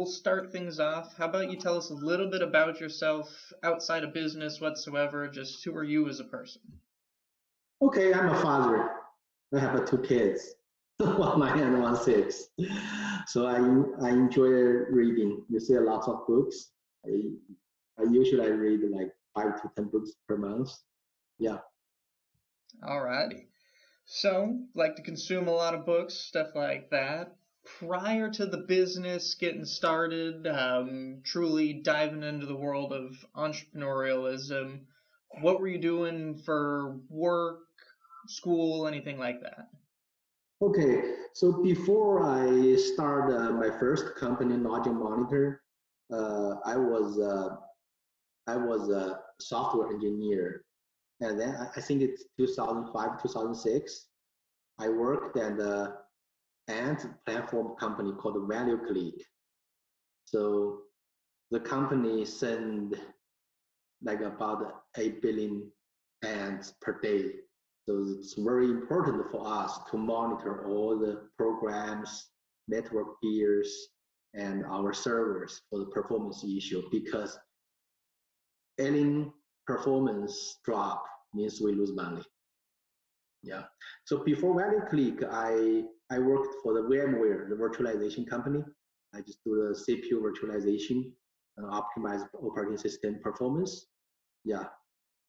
we'll start things off. How about you tell us a little bit about yourself outside of business whatsoever? Just who are you as a person? Okay, I'm a father. I have two kids, one 9 and one 6. So I enjoy reading. You see a lot of books. I usually read like 5 to 10 books per month. Yeah. Alrighty. So, like to consume a lot of books, stuff like that. Prior to the business getting started, truly diving into the world of entrepreneurialism, what were you doing for work, school, anything like that? Okay, so before I start my first company, Logic Monitor, I was a software engineer, and then I think it's 2005, 2006. I worked at the ant platform company called Value Click. So the company send like about 8 billion ants per day. So it's very important for us to monitor all the programs, network peers, and our servers for the performance issue, because any performance drop means we lose money. Yeah. So before Value Click, I worked for the VMware, the virtualization company. I just do the CPU virtualization and optimize operating system performance. Yeah.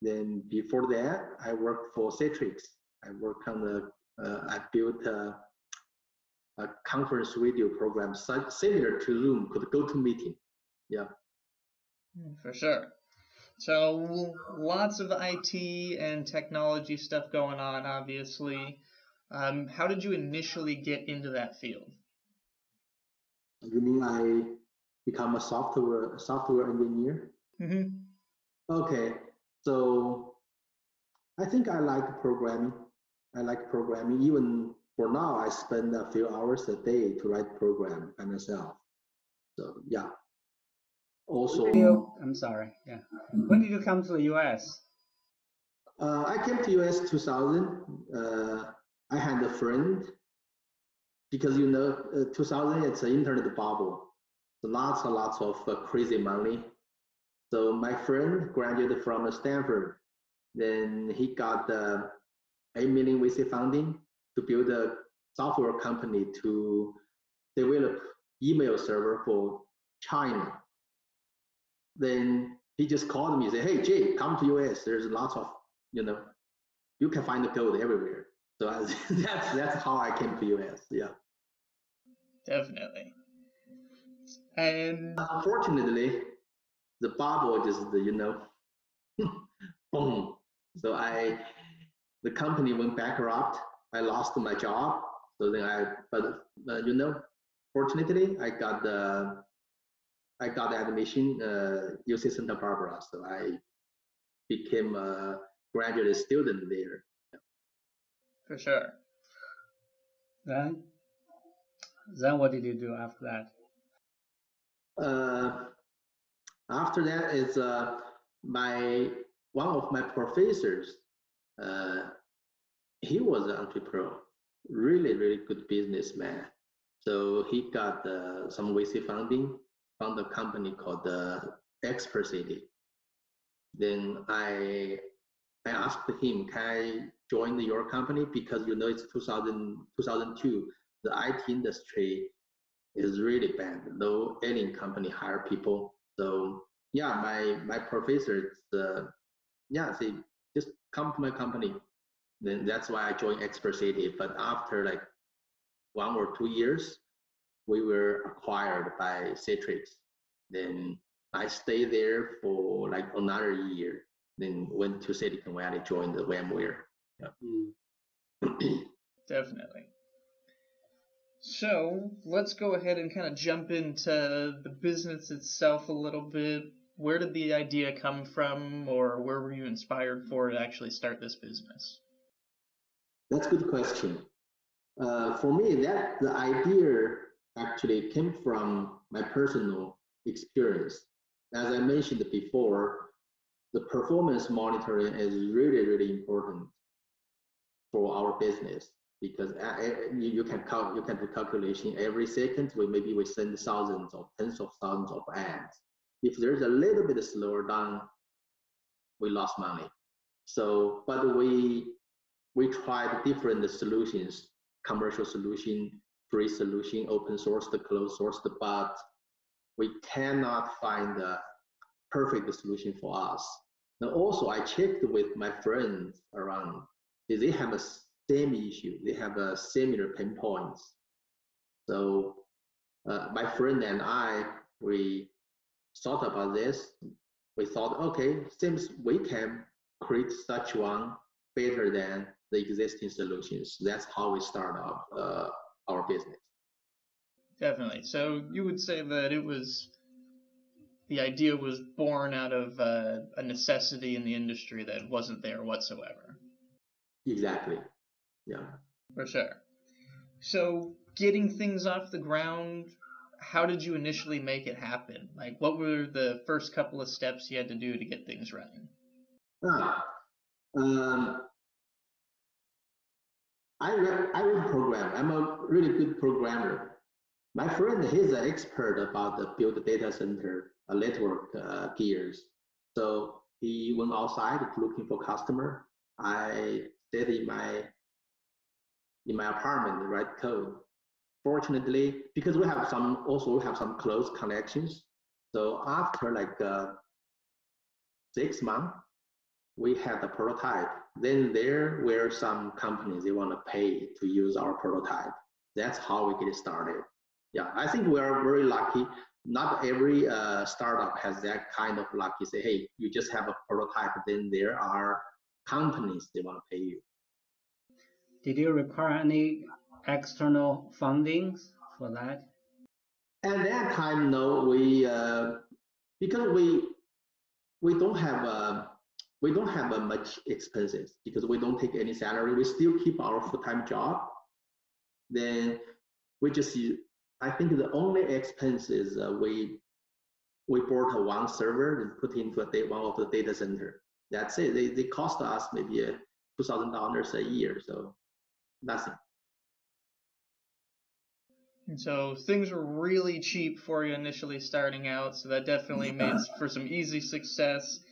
Then before that, I worked for Citrix. I worked on I built a conference video program similar to Zoom, called GoToMeeting. Yeah. For sure. So lots of IT and technology stuff going on, obviously. How did you initially get into that field? You mean I become a software engineer? Mm-hmm. Okay, so I think I like programming. I like programming. Even for now, I spend a few hours a day to write program by myself. So yeah. Also, I'm sorry. Yeah. When did you come to the U.S.? I came to US 2000. I had a friend, because 2000 it's an internet bubble. So lots and lots of crazy money. So my friend graduated from Stanford. Then he got 8 million VC funding to build a software company to develop email server for China. Then he just called me and said, "Hey Jay, come to US. There's lots of, you can find the gold everywhere." So that's how I came to US. Yeah. Definitely. And unfortunately, the bubble just boom. So the company went bankrupt. I lost my job. So then fortunately, I got the admission UC Santa Barbara. So I became a graduate student there. For sure. Then what did you do after that? After that is one of my professors. He was an entrepreneur, really, really good businessman. So he got some VC funding, found a company called Expert City. Then I asked him, "Can I join your company?" Because it's 2002. The IT industry is really bad. No any company hire people. So yeah, my professor, say just come to my company. Then that's why I joined Expert City. But after like 1 or 2 years, we were acquired by Citrix. Then I stayed there for like another year. Then went to Silicon Valley, joined the VMware. Yeah. Definitely. So let's go ahead and kind of jump into the business itself a little bit. Where did the idea come from, or where were you inspired for to actually start this business? That's a good question. For me, the idea actually came from my personal experience. As I mentioned before, the performance monitoring is really, really important for our business. because you can do calculation every second. Maybe we send thousands or tens of thousands of ads. If there's a little bit slower down, we lost money. So, but we tried different solutions, commercial solution, free solution, open source, closed source, but we cannot find a perfect solution for us. And also, I checked with my friends around. They have a same issue. They have a similar pain points. So my friend and I, we thought about this. We thought, okay, seems we can create such one better than the existing solutions. That's how we start up our business. Definitely. So you would say that the idea was born out of a necessity in the industry that wasn't there whatsoever. Exactly. Yeah. For sure. So getting things off the ground, how did you initially make it happen? Like, what were the first couple of steps you had to do to get things running? I read program. I'm a really good programmer. My friend, he's an expert about the build data center network gears. So he went outside looking for customer. I stayed in my apartment, write code. Fortunately, because we have some close connections. So after like 6 months, we had the prototype. Then there were some companies they want to pay to use our prototype. That's how we get started. Yeah, I think we are very lucky. Not every startup has that kind of lucky. Say, hey, you just have a prototype. Then there are companies they want to pay you. Did you require any external fundings for that? At that time, no, because we don't have much expenses because we don't take any salary. We still keep our full-time job. Then we just I think the only expense is we bought one server and put into one of the data center. That's it. They cost us maybe $2,000 a year, so nothing. And so things were really cheap for you initially starting out, so that definitely made for some easy success.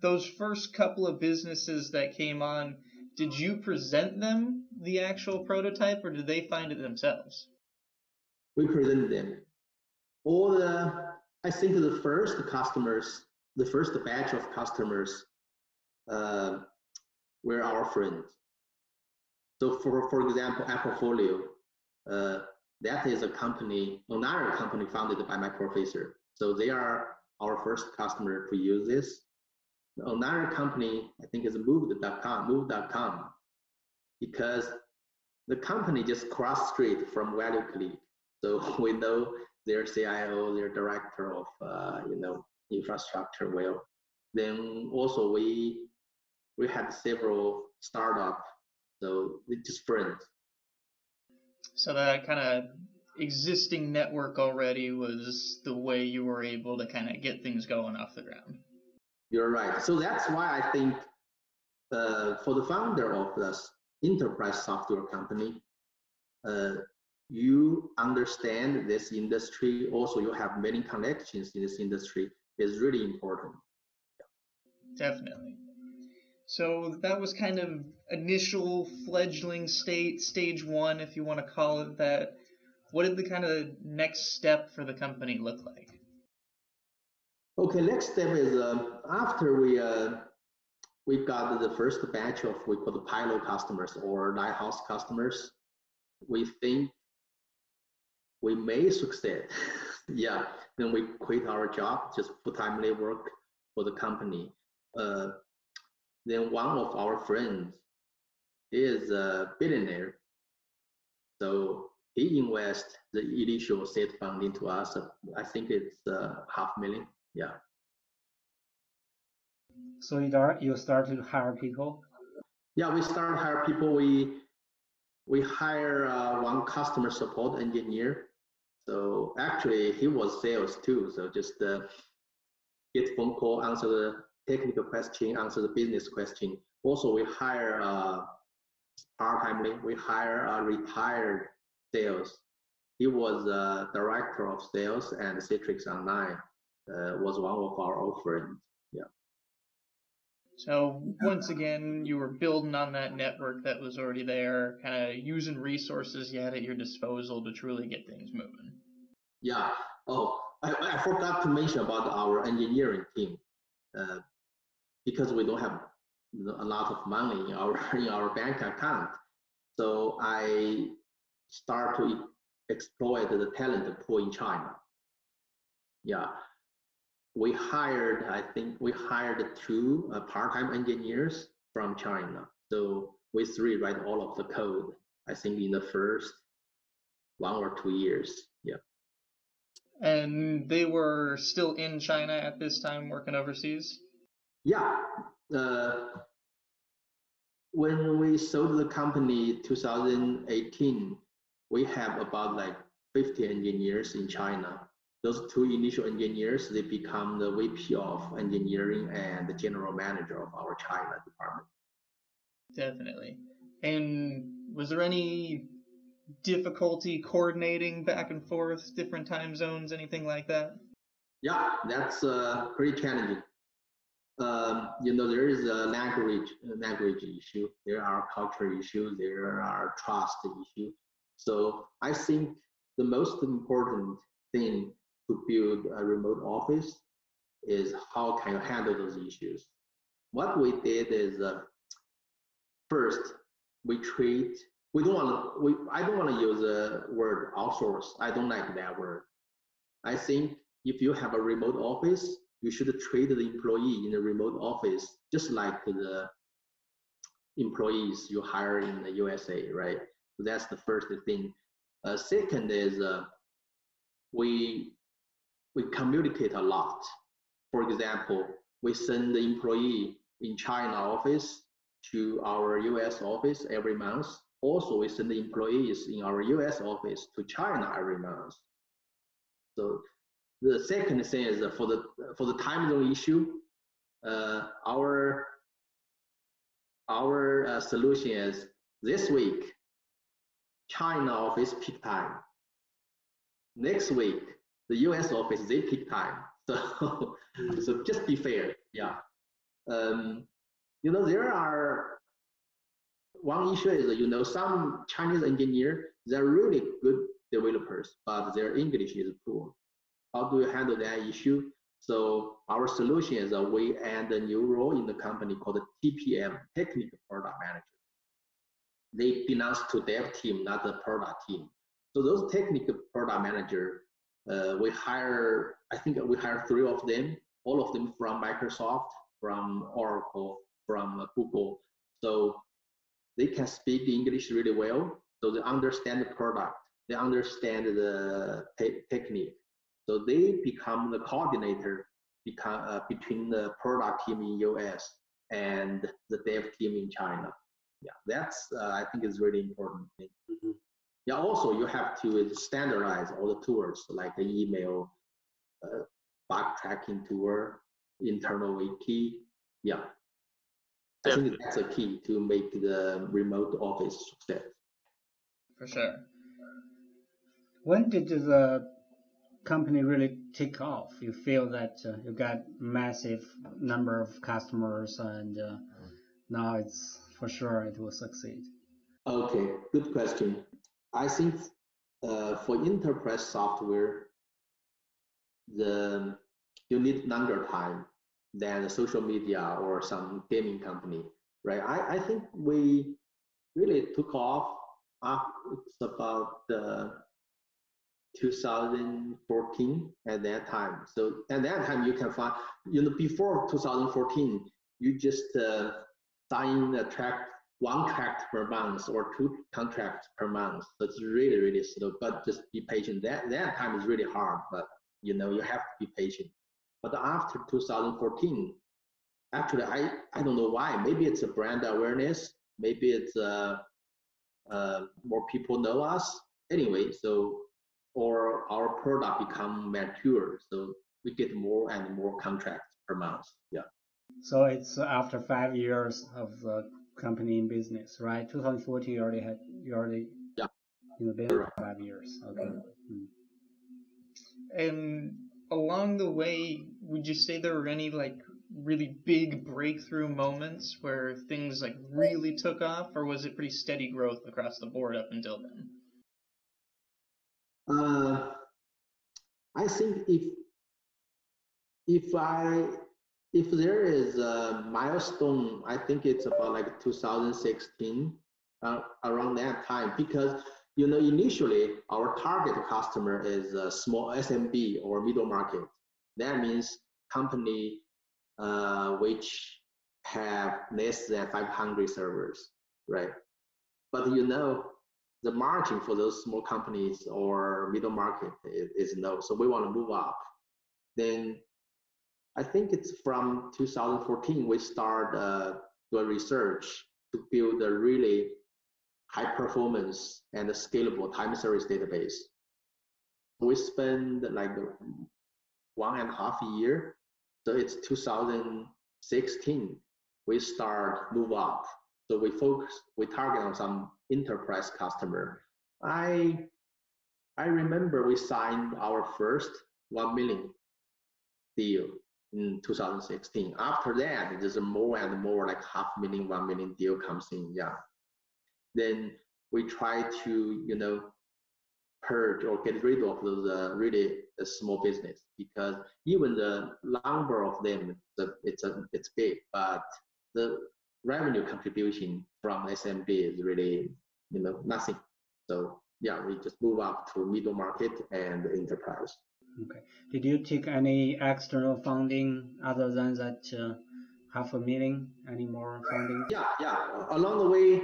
Those first couple of businesses that came on, did you present them the actual prototype, or did they find it themselves? We presented them. I think the first batch of customers were our friends. So for example, Applefolio, that is another company founded by my professor. So they are our first customer to use this. Another company, I think, is move.com, because the company just cross street from Value Click. So we know their CIO, their director of infrastructure well. Then also we had several startups, so it's just friends. So that kind of existing network already was the way you were able to kind of get things going off the ground. You're right. So that's why I think for the founder of this enterprise software company, you understand this industry. Also, you have many connections in this industry is really important. Definitely. So that was kind of initial fledgling stage one, if you want to call it that. What did the kind of next step for the company look like? Okay, next step is after we got the first batch of we call the pilot customers or lighthouse customers, we think we may succeed. Yeah, then we quit our job, just full-timely work for the company. Then one of our friends is a billionaire, so he invests the initial seed funding to us. I think it's $500,000. Yeah. So you started to hire people? Yeah, we started to hire people. We hire one customer support engineer. So actually, he was sales too. So just get phone call, answer the technical question, answer the business question. Also, we hire part-timely. We hire a retired sales. He was a director of sales and Citrix Online. Was one of our offerings. Yeah. So once again, you were building on that network that was already there, kind of using resources you had at your disposal to truly get things moving. Yeah. Oh, I forgot to mention about our engineering team, because we don't have a lot of money in our bank account. So I start to exploit the talent pool in China. Yeah. I think we hired two part-time engineers from China. So we three write all of the code, I think in the first 1 or 2 years. Yeah. And they were still in China at this time, working overseas? Yeah. When we sold the company 2018, we have about like 50 engineers in China. Those two initial engineers, they become the VP of engineering and the general manager of our China department. Definitely. And was there any difficulty coordinating back and forth, different time zones, anything like that? Yeah, that's pretty challenging. There is a language issue. There are cultural issues. There are trust issues. So I think the most important thing to build a remote office is how can you handle those issues. What we did is first I don't want to use the word outsource. I don't like that word. I think if you have a remote office, you should treat the employee in the remote office just like the employees you hire in the USA, right? So that's the first thing. Second is we communicate a lot. For example, we send the employee in China office to our US office every month. Also, we send the employees in our US office to China every month. So the second thing is for the time zone issue, our solution is this week, China office peak time. Next week, the US office, they peak time. So, so just be fair, yeah. There are, one issue is, some Chinese engineers, they're really good developers, but their English is poor. How do you handle that issue? So our solution is we add a new role in the company called TPM, Technical Product Manager. They belong to dev team, not the product team. So those technical product manager, I think we hire 3 of them, all of them from Microsoft, from Oracle, from Google. So they can speak English really well. So they understand the product, they understand the technique. So they become the coordinator between the product team in US and the dev team in China. Yeah, that's I think is really important thing. Mm-hmm. Yeah, also you have to standardize all the tools like the email, backtracking tool, internal wiki. Yeah, I think that's a key to make the remote office success. For sure. When did the company really take off? You feel that you got massive number of customers and now it's for sure it will succeed. Okay, good question. I think for enterprise software, you need longer time than social media or some gaming company, right? I think we really took off. It's about 2014 at that time. So at that time you can find, before 2014, you just sign one contract per month or 2 contracts per month. So it's really, really slow, but just be patient. That time is really hard, but you have to be patient. But after 2014, actually, I don't know why. Maybe it's a brand awareness. Maybe it's more people know us. Anyway, or our product become mature, so we get more and more contracts per month. Yeah. So it's after 5 years of the company in business, right? 2014, you already Yeah, been you're right. 5 years. Okay. Mm. And along the way, would you say there were any like really big breakthrough moments where things like really took off, or was it pretty steady growth across the board up until then? I think if there is a milestone, I think it's about like 2016, around that time, because initially our target customer is a small SMB or middle market. That means company which have less than 500 servers, right? But the margin for those small companies or middle market is low, so we want to move up. Then I think it's from 2014 we start doing research to build a really high performance and a scalable time series database. We spend like 1.5 years. So it's 2016 we start move up. So we target on some enterprise customer. I remember we signed our first 1 million deal in 2016. After that, there's more and more like 500,000, 1 million deal comes in. Yeah. Then we try to purge or get rid of those really small business, because even the number of them it's big, but the revenue contribution from SMB is really nothing. So yeah, we just move up to middle market and enterprise. Okay. Did you take any external funding other than that 500,000? Any more funding? Yeah. Along the way,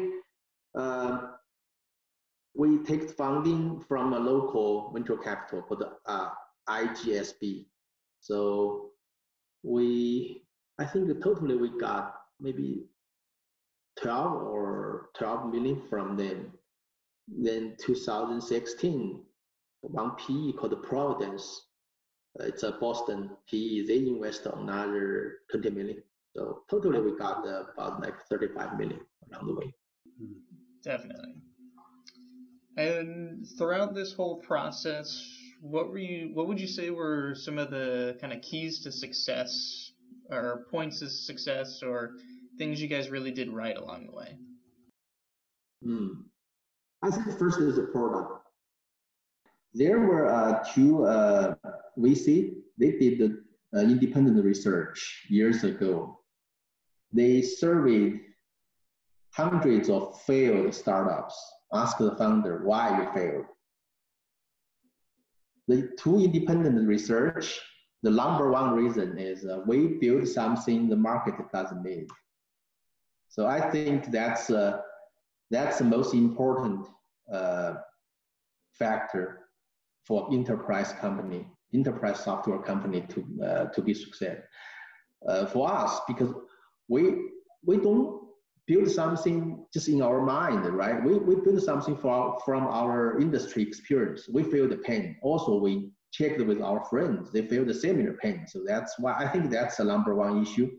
we take funding from a local venture capital called IGSB. So I think totally we got maybe 12 million from them. Then 2016, one PE called Providence. It's a Boston PE. They invest another 20 million. So totally we got about like 35 million along the way. Definitely. And throughout this whole process, what would you say were some of the kind of keys to success, or points of success, or things you guys really did right along the way? I think first is the product. There were two VC. They did independent research years ago. They surveyed hundreds of failed startups, asked the founder why you failed. The two independent research, the number one reason is we build something the market doesn't need. So I think that's the most important factor for enterprise software company to be success. For us, because we don't build something just in our mind, right? We build something from our industry experience. We feel the pain. Also, we checked with our friends. They feel the similar pain. So that's why I think that's the number one issue.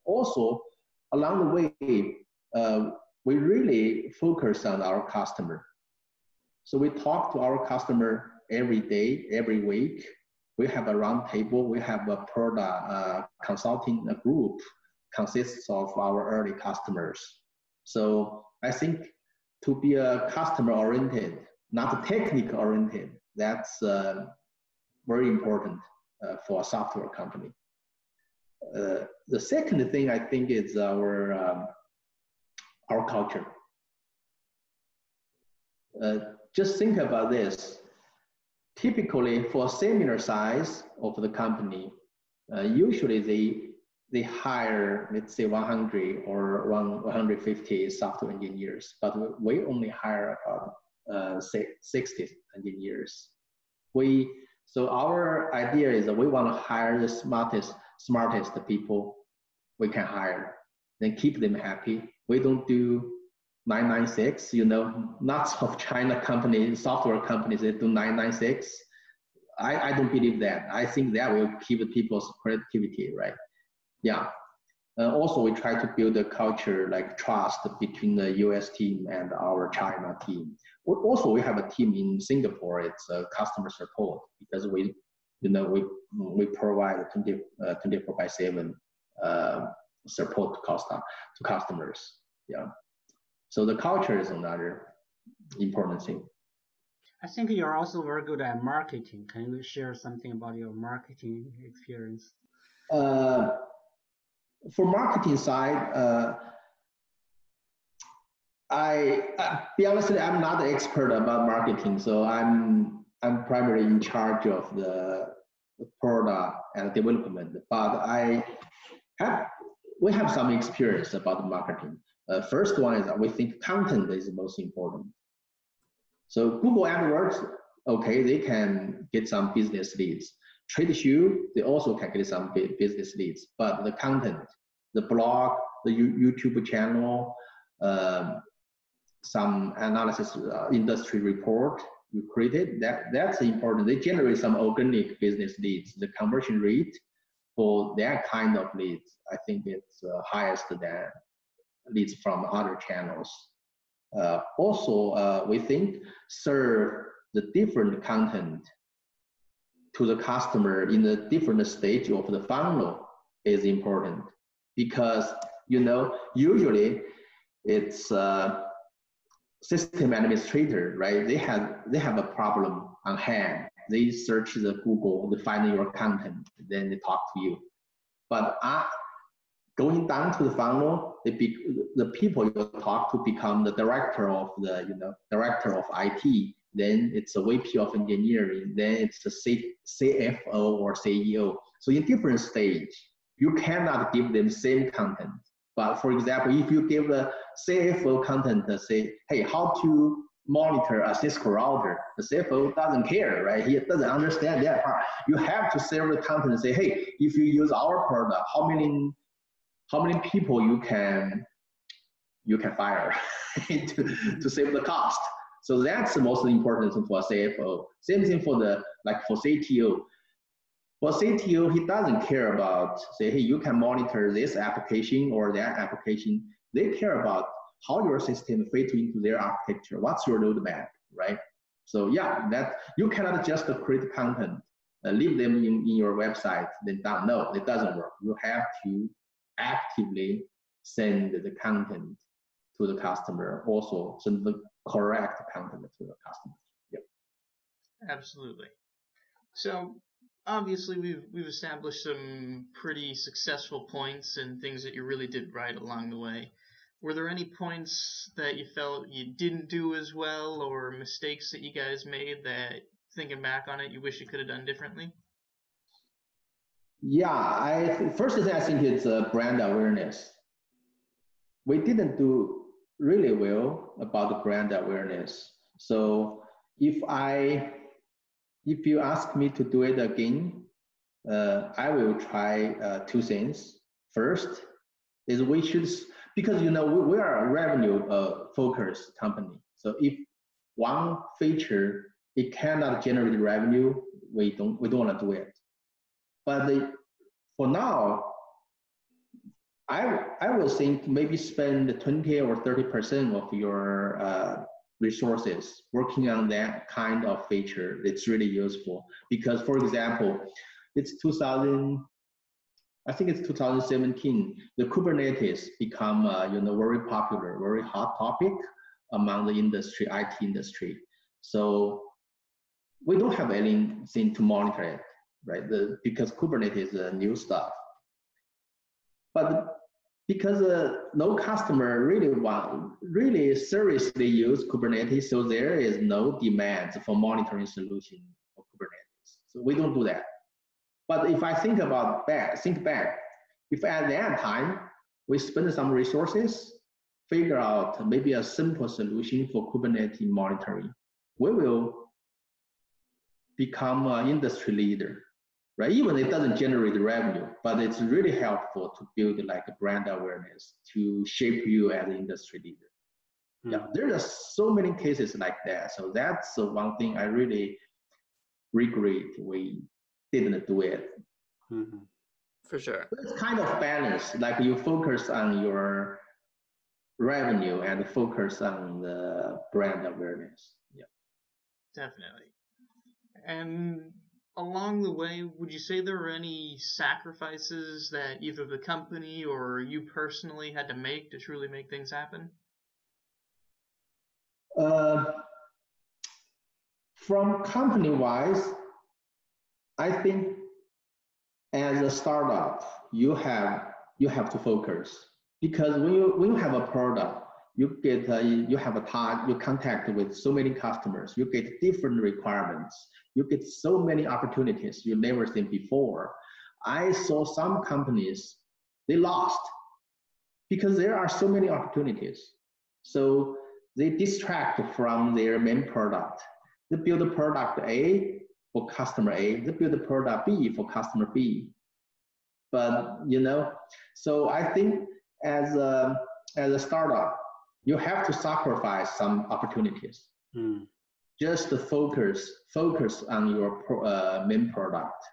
Also, along the way, we really focus on our customer. So we talk to our customer every day, every week. We have a round table. We have a product consulting group consists of our early customers. So I think to be a customer oriented, not technical oriented, that's very important for a software company. The second thing I think is our culture. Just think about this. Typically, for similar size of the company, usually they hire, let's say 100 or 150 software engineers, but we only hire about 60 engineers. So our idea is that we want to hire the smartest people we can hire, then keep them happy. We don't do 996, lots of China companies, software companies, they do 996. I don't believe that. I think that will keep people's productivity, right? Yeah. Also, we try to build a culture like trust between the US team and our China team. Also, we have a team in Singapore. It's customer support because we provide 24/7 support to customers. Yeah. So the culture is another important thing. I think you're also very good at marketing. Can you share something about your marketing experience? For marketing side, I be honest, I'm not an expert about marketing, so I'm primarily in charge of the product and development. But we have some experience about marketing. First one is that we think content is the most important. So Google AdWords, okay, they can get some business leads. Trade show, they also can get some business leads. But the content, the blog, the YouTube channel, some analysis industry report you created, that's important. They generate some organic business leads. The conversion rate for that kind of leads, I think it's highest than leads from other channels. Also, we think serve the different content to the customer in the different stage of the funnel is important, because usually it's system administrator, right? They have a problem on hand. They search the Google, they find your content, then they talk to you. But going down to the funnel, the people you talk to become the director of director of IT. Then it's a VP of engineering. Then it's a CFO or CEO. So in different stage, you cannot give them same content. But for example, if you give the CFO content, say, hey, how to monitor a Cisco router, the CFO doesn't care, right? He doesn't understand that part. You have to serve the content and say, hey, if you use our product, how many people you can fire to save the cost. So that's the most important thing for a CFO. Same thing for CTO. For CTO, he doesn't care about, say, hey, you can monitor this application or that application. They care about how your system fits into their architecture. What's your roadmap, right? So yeah, that you cannot just create content, leave them in your website, then no, it doesn't work. You have to actively send the content to the customer, also send the correct content to the customer. Yep. Absolutely. So obviously we've established some pretty successful points and things that you really did right along the way. Were there any points that you felt you didn't do as well, or mistakes that you guys made that, thinking back on it, you wish you could have done differently? Yeah, first thing I think it's brand awareness. We didn't do really well about the brand awareness. So if you ask me to do it again, I will try two things. First is we should, because we are a revenue focused company. So if one feature it cannot generate revenue, we don't want to do it. But for now, I will think maybe spend 20 or 30% of your resources working on that kind of feature. It's really useful because, for example, I think it's 2017. The Kubernetes become very popular, very hot topic among the industry, IT industry. So we don't have anything to monitor it, right? Because Kubernetes is new stuff. But because no customer really seriously use Kubernetes, so there is no demand for monitoring solution for Kubernetes. So we don't do that. But if I think back, if at that time we spend some resources, figure out maybe a simple solution for Kubernetes monitoring, we will become an industry leader. Right? Even it doesn't generate revenue, but it's really helpful to build like a brand awareness to shape you as an industry leader. Mm-hmm. Yeah, there are so many cases like that. So that's one thing I really regret we didn't do it. Mm-hmm. For sure. It's kind of balance, like you focus on your revenue and focus on the brand awareness. Yeah. Definitely. And along the way, would you say there were any sacrifices that either the company or you personally had to make to truly make things happen? From company-wise, I think as a startup, you have to focus, because when you have a product, you have a time, you contact with so many customers, you get different requirements, you get so many opportunities you never seen before. I saw some companies, they lost because there are so many opportunities. So they distract from their main product. They build a product A for customer A, they build a product B for customer B. But so I think as a startup, you have to sacrifice some opportunities. Just to focus on your main product.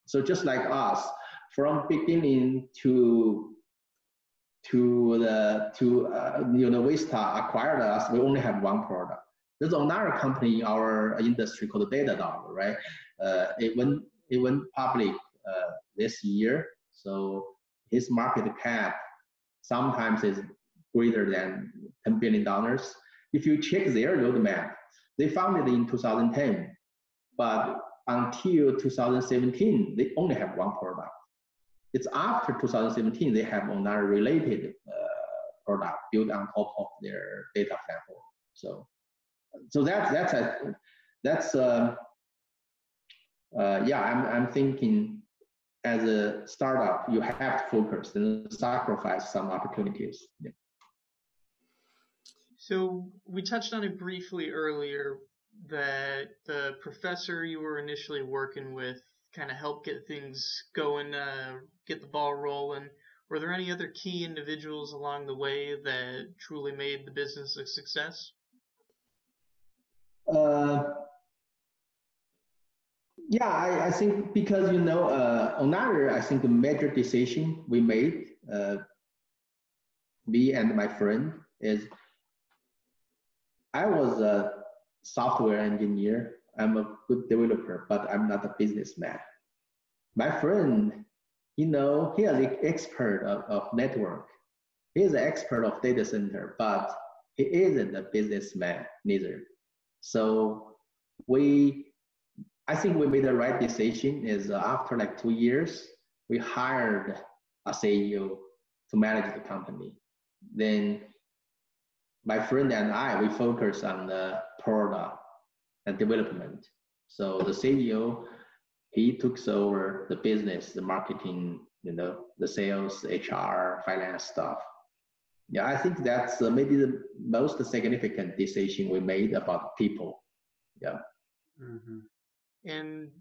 So just like us, from beginning to Vista acquired us, we only have one product. There's another company in our industry called Datadog, right? It went public this year, so his market cap sometimes is greater than $10 billion. If you check their roadmap, they founded in 2010, but until 2017, they only have one product. It's after 2017 they have another related product built on top of their data platform. So I'm thinking as a startup you have to focus and sacrifice some opportunities. Yeah. So we touched on it briefly earlier that the professor you were initially working with kind of helped get things going, get the ball rolling. Were there any other key individuals along the way that truly made the business a success? I think because another I think a major decision we made, me and my friend, is I was a software engineer. I'm a good developer, but I'm not a businessman. My friend, he is an expert of network. He is an expert of data center, but he isn't a businessman neither. So I think we made the right decision. Is after like 2 years, we hired a CEO to manage the company. Then my friend and I, we focus on the product and development. So the CEO, he took over the business, the marketing, the sales, HR, finance stuff. Yeah, I think that's maybe the most significant decision we made about people. Yeah. Mm-hmm. And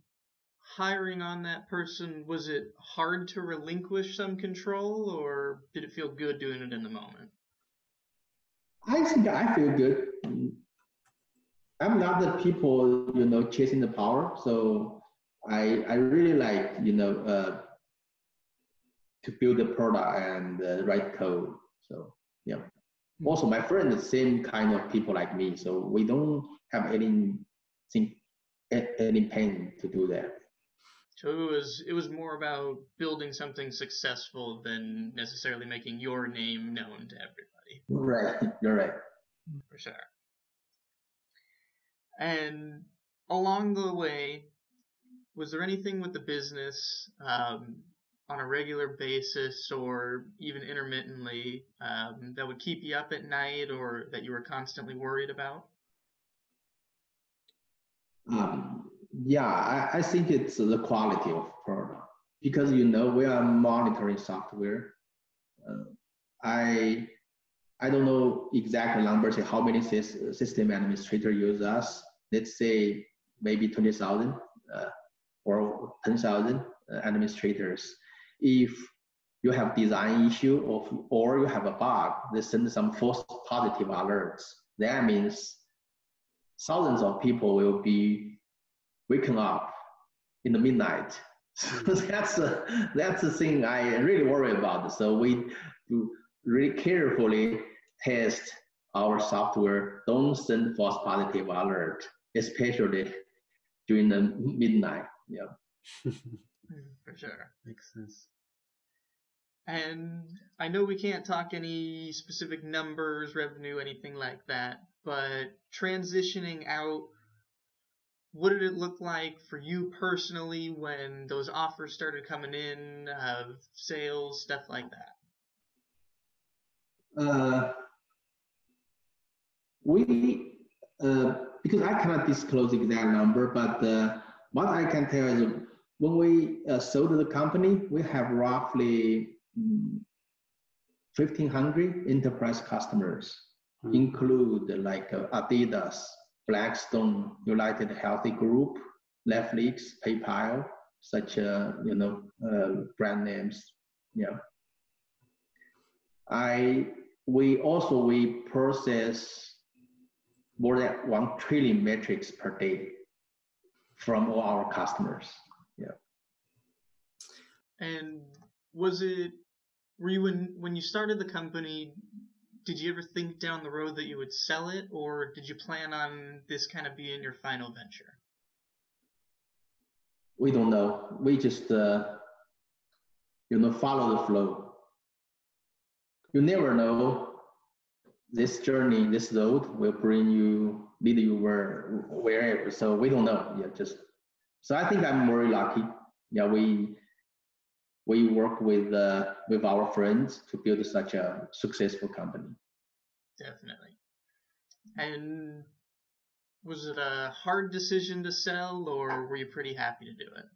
hiring on that person, was it hard to relinquish some control, or did it feel good doing it in the moment? I think I feel good. I'm not the people, chasing the power. So I really like, to build the product and write code. So yeah. Also, my friend is the same kind of people like me. So we don't have any pain to do that. So it was more about building something successful than necessarily making your name known to everybody. Right, you're right. For sure. And along the way, was there anything with the business on a regular basis or even intermittently that would keep you up at night or that you were constantly worried about? I think it's the quality of product, because we are monitoring software. I don't know exact numbers how many system administrators use us. Let's say maybe 20,000 or 10,000 administrators. If you have design issue or you have a bug, they send some false positive alerts. That means thousands of people will be waking up in the midnight So that's the thing I really worry about. So we do really carefully test our software. Don't send false positive alert, especially during the midnight. Yeah. For sure. Makes sense. And I know we can't talk any specific numbers, revenue, anything like that, but transitioning out, what did it look like for you personally when those offers started coming in, sales, stuff like that? We because I cannot disclose the exact number, but what I can tell is when we sold the company, we have roughly 1,500 enterprise customers, include like Adidas, Blackstone, United Healthy Group, Netflix, PayPal, such brand names. Yeah. We process more than 1 trillion metrics per day from all our customers. Yeah. And were you when you started the company, did you ever think down the road that you would sell it, or did you plan on this kind of being your final venture? We don't know. We just follow the flow. You never know. This journey, this road will lead you wherever. So we don't know. Yeah, so I think I'm very lucky. Yeah, we work with our friends to build such a successful company. Definitely. And was it a hard decision to sell, or were you pretty happy to do it?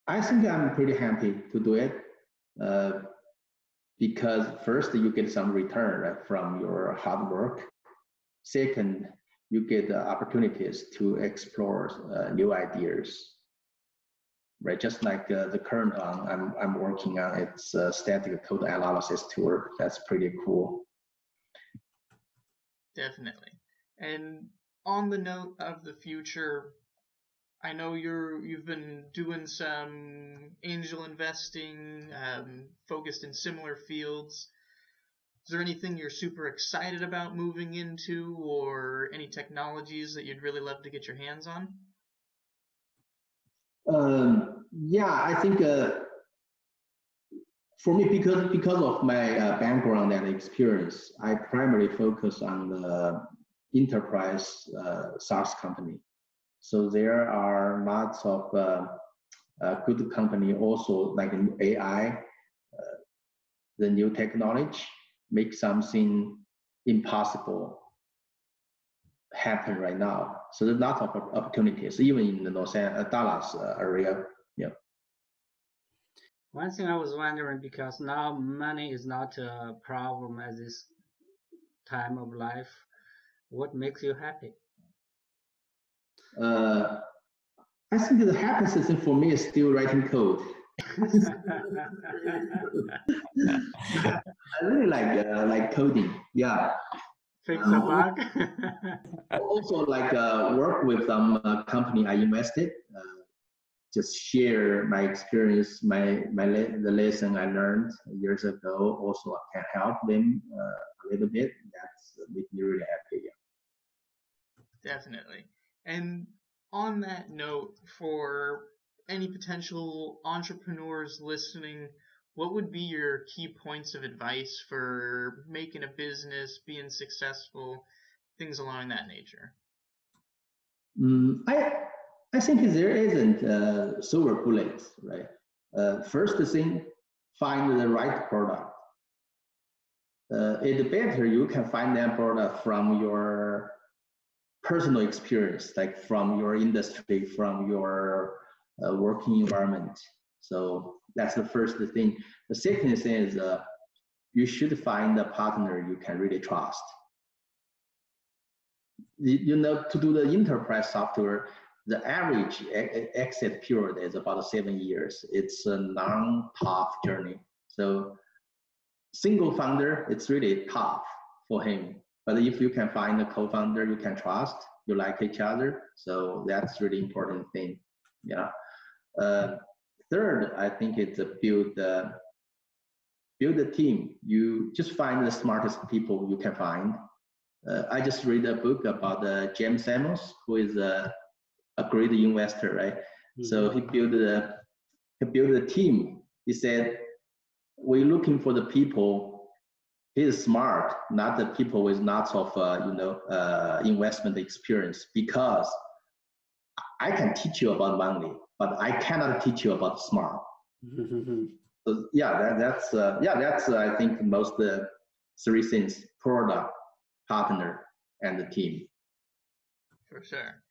I think I'm pretty happy to do it. Because first you get some return, right, from your hard work. Second, you get the opportunities to explore new ideas, right? Just like the current one I'm working on, it's a static code analysis tool. That's pretty cool. Definitely. And on the note of the future, I know you've been doing some angel investing, focused in similar fields. Is there anything you're super excited about moving into, or any technologies that you'd really love to get your hands on? Yeah, I think for me, because of my background and experience, I primarily focus on the enterprise SaaS company. So there are lots of good company also like AI, the new technology make something impossible happen right now. So there's lots of opportunities, even in the Dallas area. Yeah. One thing I was wondering, because now money is not a problem at this time of life, what makes you happy? I think the happiest thing for me is still writing code. I really like coding. Yeah. Fix a bug. Also like work with some company I invested. Just share my experience, the lesson I learned years ago. Also, I can help them a little bit. That's makes me really happy. Yeah. Definitely. And on that note, for any potential entrepreneurs listening, what would be your key points of advice for making a business, being successful, things along that nature? I think there isn't silver bullets, right? First thing, find the right product. It's better you can find that product from your personal experience, like from your industry, from your working environment. So that's the first thing. The second thing is you should find a partner you can really trust. To do the enterprise software, the average exit period is about 7 years. It's a non-tough journey. So single founder, it's really tough for him. But if you can find a co-founder you can trust, you like each other, so that's really important thing. Yeah. Third, I think it's build a team. You just find the smartest people you can find. I just read a book about James Samuels, who is a great investor, right? Mm-hmm. So he built a team. He said, we're looking for the people. He is smart, not the people with lots of investment experience, because I can teach you about money, but I cannot teach you about smart. So that's I think most three things: product, partner, and the team. For sure.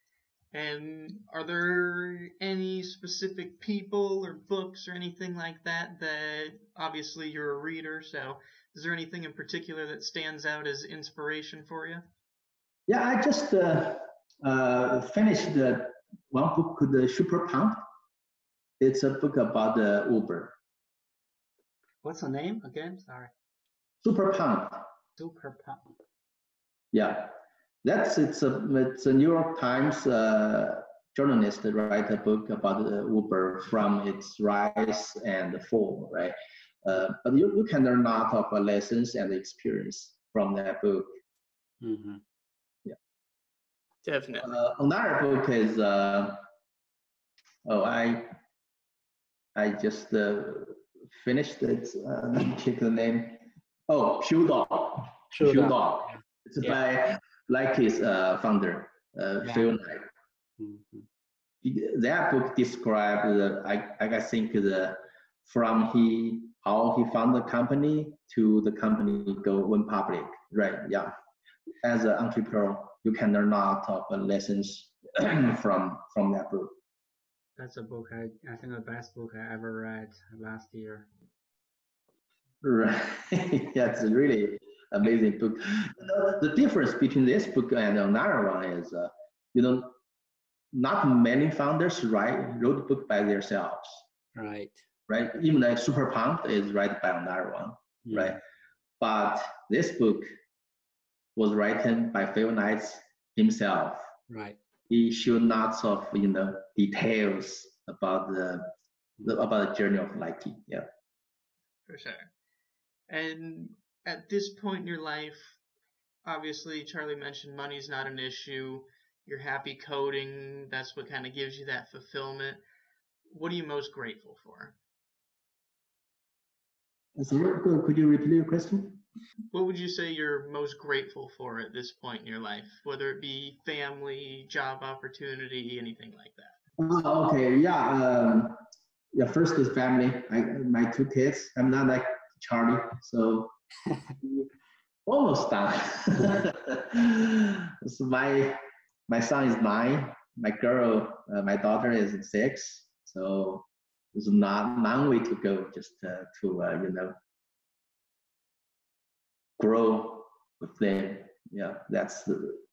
And are there any specific people or books or anything like that obviously you're a reader, so is there anything in particular that stands out as inspiration for you? Yeah, I just finished one book called Super Pump. It's a book about Uber. What's the name again? Sorry. Super Pump. Super Pump. Yeah, it's a New York Times journalist write a book about Uber from its rise and fall, right? But you can learn a lot of lessons and experience from that book. Mm-hmm. Yeah, definitely. Another book is I just finished it. Let me check the name. Oh, Pure Dog. Pure Dog. It's by Nike's founder, Phil Knight. Mm-hmm. That book describes, I think, from how he found the company to the company went public. Right? Yeah. As an entrepreneur, you can learn a lot of lessons from that book. That's a book I think the best book I ever read last year. Right. Yeah, it's a really amazing book. The difference between this book and another one is, not many founders wrote the book by themselves. Right. Right. Even like Super Pump is written by another one. Yeah. Right. But this book was written by Phil Knight himself. Right. He showed lots of details about the journey of Nike. Yeah. For sure. And at this point in your life, obviously Charlie mentioned money's not an issue. You're happy coding. That's what kind of gives you that fulfillment. What are you most grateful for? Sorry, could you repeat your question? What would you say you're most grateful for at this point in your life, whether it be family, job opportunity, anything like that? Okay, yeah. First is family. My two kids. I'm not like Charlie, so almost done. So my son is 9. My daughter is 6. So there's not long way to go. Just to grow with them. Yeah, that's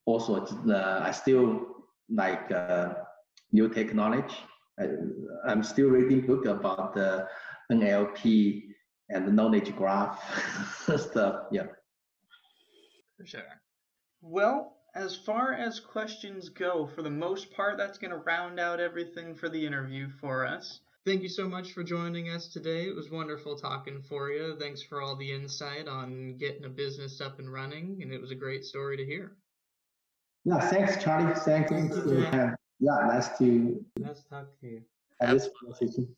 also I still like new technology. I'm still reading book about the NLP and the knowledge graph stuff. Yeah. For sure. Well, as far as questions go, for the most part, that's going to round out everything for the interview for us. Thank you so much for joining us today. It was wonderful talking for you. Thanks for all the insight on getting a business up and running, and it was a great story to hear. Yeah, thanks, Charlie. Thank you. Yeah, nice to talk to you. have this conversation.